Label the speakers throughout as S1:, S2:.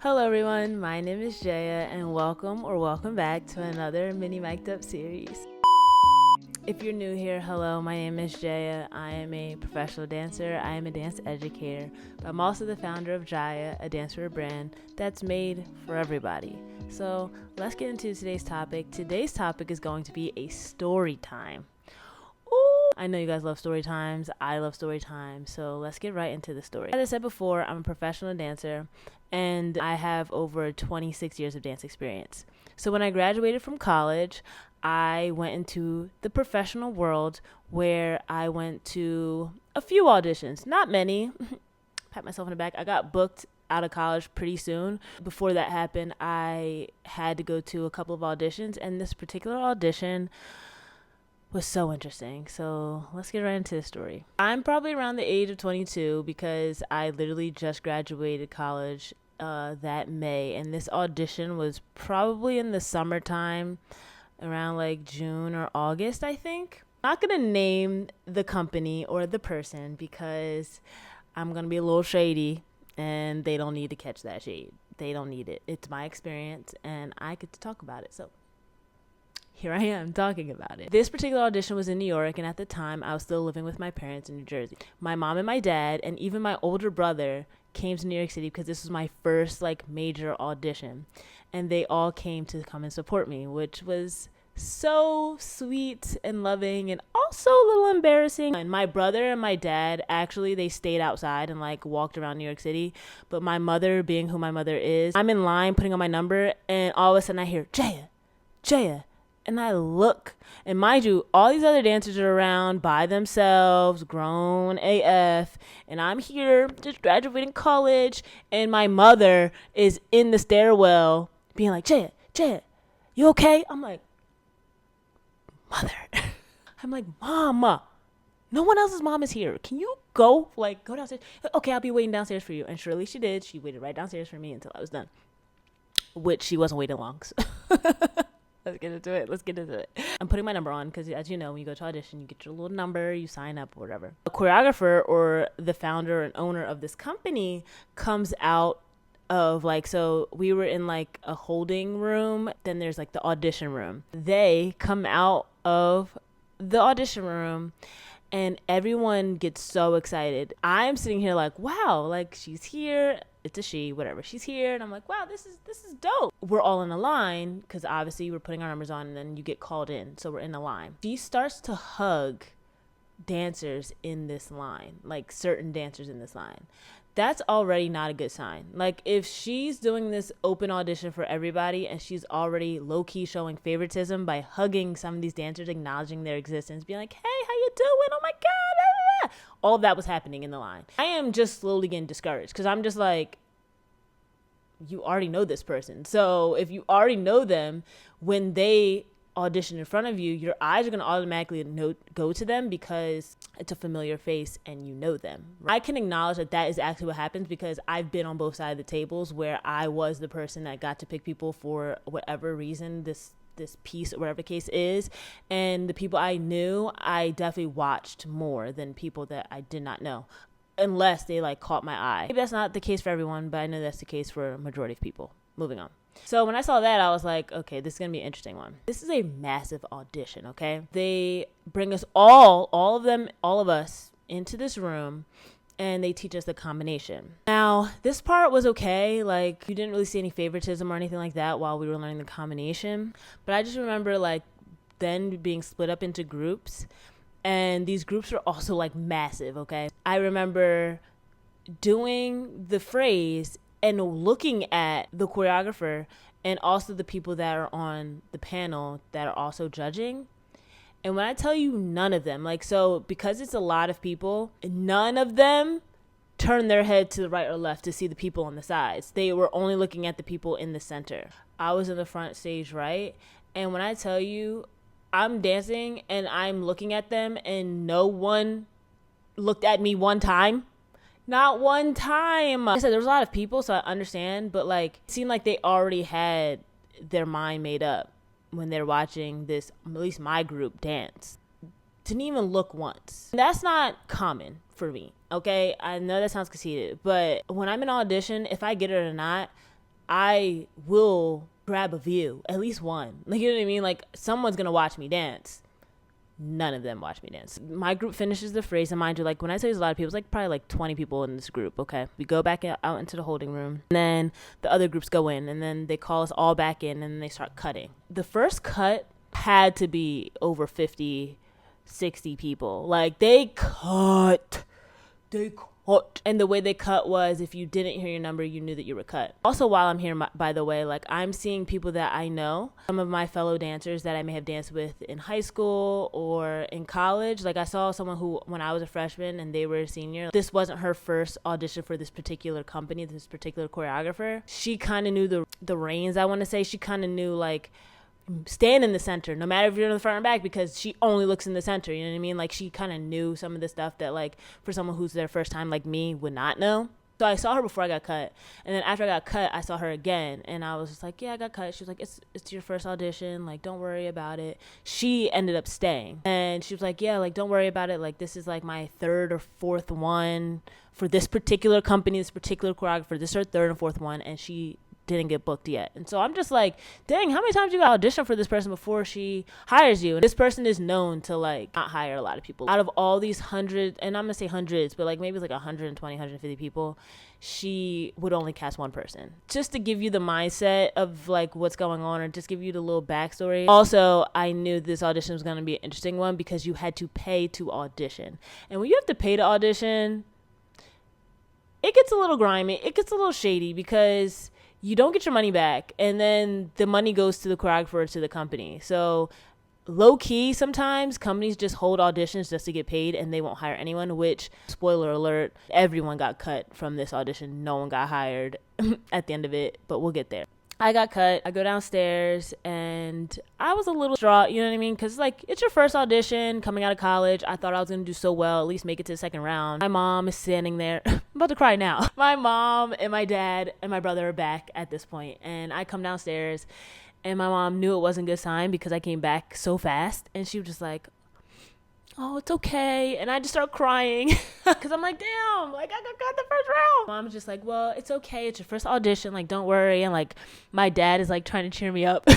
S1: Hello everyone, my name is Jaya and welcome back to another mini mic'd up series. If you're new here, hello, my name is Jaya. I am a professional dancer, I am a dance educator, but I'm also the founder of Jaya, a dancewear brand that's made for everybody. So let's get into today's topic. Today's topic is going to be a story time. Ooh, I know you guys love story times. I love story times. So let's get right into the story. As I said before, I'm a professional dancer and I have over 26 years of dance experience. So when I graduated from college, I went into the professional world where I went to a few auditions, not many. Pat myself on the back. I got booked out of college pretty soon. Before that happened, I had to go to a couple of auditions, and this particular audition was so interesting. So let's get right into the story. I'm probably around the age of 22 because I literally just graduated college that May, and this audition was probably in the summertime, around like June or August, I think. I'm not gonna name the company or the person because I'm gonna be a little shady and they don't need to catch that shade. They don't need it. It's my experience and I get to talk about it. So here I am talking about it. This particular audition was in New York, and at the time I was still living with my parents in New Jersey. My mom and my dad and even my older brother came to New York City because this was my first major audition, and they all came to come and support me, which was so sweet and loving and also a little embarrassing. And my brother and my dad, actually, they stayed outside and walked around New York City. But my mother, being who my mother is, I'm in line putting on my number, and all of a sudden I hear, Jaya. And I look, and mind you, all these other dancers are around by themselves, grown AF, and I'm here just graduating college, and my mother is in the stairwell being like, Jaya, you okay? I'm like, Mother. I'm like, Mama, no one else's mom is here. Can you go downstairs? Okay, I'll be waiting downstairs for you. And surely she did. She waited right downstairs for me until I was done, which she wasn't waiting long, so. Let's get into it. I'm putting my number on because, as you know, when you go to audition, you get your little number, you sign up, or whatever. A choreographer or the founder and owner of this company comes out of so we were in a holding room. Then there's the audition room. They come out of the audition room and everyone gets so excited. I'm sitting here wow, she's here. It's a she, whatever. She's here. And I'm like, wow, this is dope. We're all in a line because obviously we're putting our numbers on and then you get called in. So we're in a line. She starts to hug dancers in this line, certain dancers in this line. That's already not a good sign. If she's doing this open audition for everybody and she's already low-key showing favoritism by hugging some of these dancers, acknowledging their existence, being like, hey, how you doing? Oh my God. All of that was happening in the line. I am just slowly getting discouraged because I'm just you already know this person. So if you already know them, when they audition in front of you, your eyes are going to automatically go to them because it's a familiar face and you know them. I can acknowledge that is actually what happens because I've been on both sides of the tables where I was the person that got to pick people for whatever reason this piece or whatever the case is, and the people I knew I definitely watched more than people that I did not know, unless they caught my eye. Maybe that's not the case for everyone, but I know that's the case for a majority of people. Moving on. So when I saw that, I was like, okay, this is going to be an interesting one. This is a massive audition, okay? They bring us all of us into this room and they teach us the combination. Now, this part was okay. You didn't really see any favoritism or anything like that while we were learning the combination. But I just remember then being split up into groups, and these groups were also massive, okay? I remember doing the phrase and looking at the choreographer and also the people that are on the panel that are also judging. And when I tell you, none of them, so because it's a lot of people, none of them turn their head to the right or left to see the people on the sides. They were only looking at the people in the center. I was in the front stage, right? And when I tell you, I'm dancing and I'm looking at them and no one looked at me one time. Not one time. Like I said, there was a lot of people, so I understand, but it seemed like they already had their mind made up when they're watching this, at least my group, dance. Didn't even look once. That's not common for me, okay? I know that sounds conceited, but when I'm in audition, if I get it or not, I will grab a view, at least one. Like, you know what I mean? Like, someone's gonna watch me dance. None of them watch me dance. My group finishes the phrase, and mind you, like, when I say there's a lot of people, it's like probably like 20 people in this group, okay? We go back out into the holding room, and then the other groups go in, and then they call us all back in, and then they start cutting. The first cut had to be over 50, 60 people. Like, they cut. And the way they cut was, if you didn't hear your number, you knew that you were cut. Also, while I'm here, by the way, like, I'm seeing people that I know, some of my fellow dancers that I may have danced with in high school or in college. Like, I saw someone who, when I was a freshman and they were a senior, this wasn't her first audition for this particular company, this particular choreographer. She kind of knew the reins, I want to say. She kind of knew, like, stand in the center, no matter if you're in the front or back, because she only looks in the center, you know what I mean? Like, she kind of knew some of the stuff that, like, for someone who's their first time like me would not know. So I saw her before I got cut, and then after I got cut, I saw her again, and I was just like, yeah, I got cut. She was like, it's your first audition, like, don't worry about it. She ended up staying, and she was like, yeah, like, don't worry about it, like, this is like my third or fourth one for this particular company, this particular choreographer. This is her third and fourth one, and she didn't get booked yet. And so I'm just like, dang, how many times you got audition for this person before she hires you? And this person is known to, like, not hire a lot of people. Out of all these hundreds, and I'm gonna say hundreds, but like maybe like 120, 150 people, she would only cast one person. Just to give you the mindset of like what's going on, or just give you the little backstory. Also, I knew this audition was gonna be an interesting one because you had to pay to audition. And when you have to pay to audition, it gets a little grimy. It gets a little shady because you don't get your money back, and then the money goes to the choreographer, to the company. So low key, sometimes companies just hold auditions just to get paid, and they won't hire anyone, which, spoiler alert, everyone got cut from this audition. No one got hired at the end of it, but we'll get there. I got cut. I go downstairs, and I was a little distraught, you know what I mean? Because, like, it's your first audition coming out of college. I thought I was going to do so well, at least make it to the second round. My mom is standing there. I'm about to cry now. My mom and my dad and my brother are back at this point, and I come downstairs, and my mom knew it wasn't a good sign because I came back so fast, and she was just like, oh, it's okay. And I just start crying because I'm like, damn, like, I got the first round. Mom's just like, well, it's okay. It's your first audition. Like, don't worry. And like, my dad is like trying to cheer me up.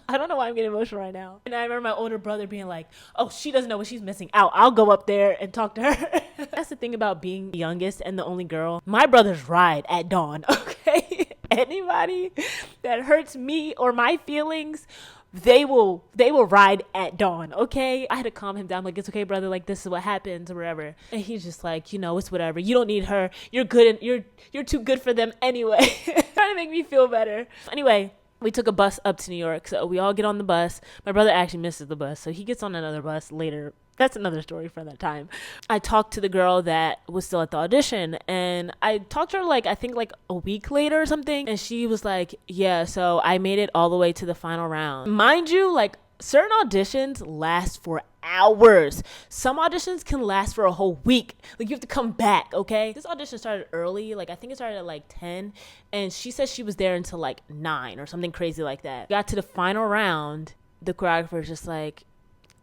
S1: I don't know why I'm getting emotional right now. And I remember my older brother being like, oh, she doesn't know what she's missing out. I'll go up there and talk to her. That's the thing about being the youngest and the only girl. My brothers ride at dawn, okay? Anybody that hurts me or my feelings, they will ride at dawn, okay? I had to calm him down, like, it's okay, brother, like, this is what happens or whatever. And he's just like, you know, it's whatever. You don't need her. You're good, and you're too good for them anyway. Trying to make me feel better. Anyway, we took a bus up to New York, so we all get on the bus. My brother actually misses the bus, so he gets on another bus later. That's another story for that time. I talked to the girl that was still at the audition, and I talked to her like, I think like a week later or something. And she was like, yeah, so I made it all the way to the final round. Mind you, like, certain auditions last for hours. Some auditions can last for a whole week. Like, you have to come back, okay? This audition started early. Like, I think it started at like 10, and she said she was there until like 9 or something crazy like that. Got to the final round. The choreographer was just like,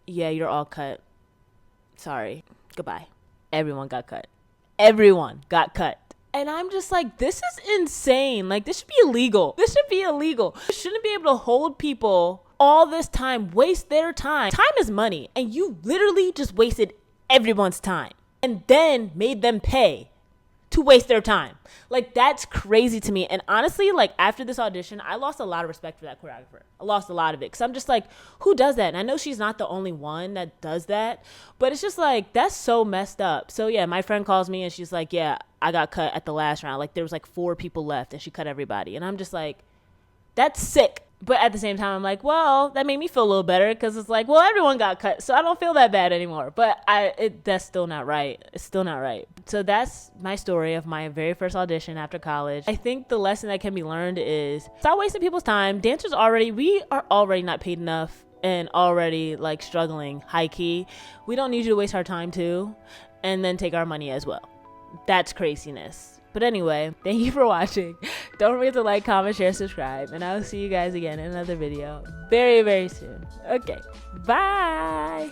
S1: yeah, you're all cut. Sorry, goodbye. Everyone got cut. Everyone got cut. And I'm just like, this is insane. Like, this should be illegal. This should be illegal. You shouldn't be able to hold people all this time, waste their time. Time is money, and you literally just wasted everyone's time and then made them pay to waste their time. Like, that's crazy to me. And honestly, like, after this audition, I lost a lot of respect for that choreographer. I lost a lot of it because I'm just like, who does that? And I know she's not the only one that does that, but it's just like, that's so messed up. So yeah, my friend calls me and she's like, yeah, I got cut at the last round. Like, there was like 4 people left and she cut everybody. And I'm just like, that's sick. But at the same time, I'm like, well, that made me feel a little better because it's like, well, everyone got cut, so I don't feel that bad anymore. But that's still not right. It's still not right. So that's my story of my very first audition after college. I think the lesson that can be learned is stop wasting people's time. Dancers we are already not paid enough and already like struggling high key. We don't need you to waste our time too, and then take our money as well. That's craziness. But anyway, thank you for watching. Don't forget to like, comment, share, subscribe, and I will see you guys again in another video very, very soon. Okay, bye.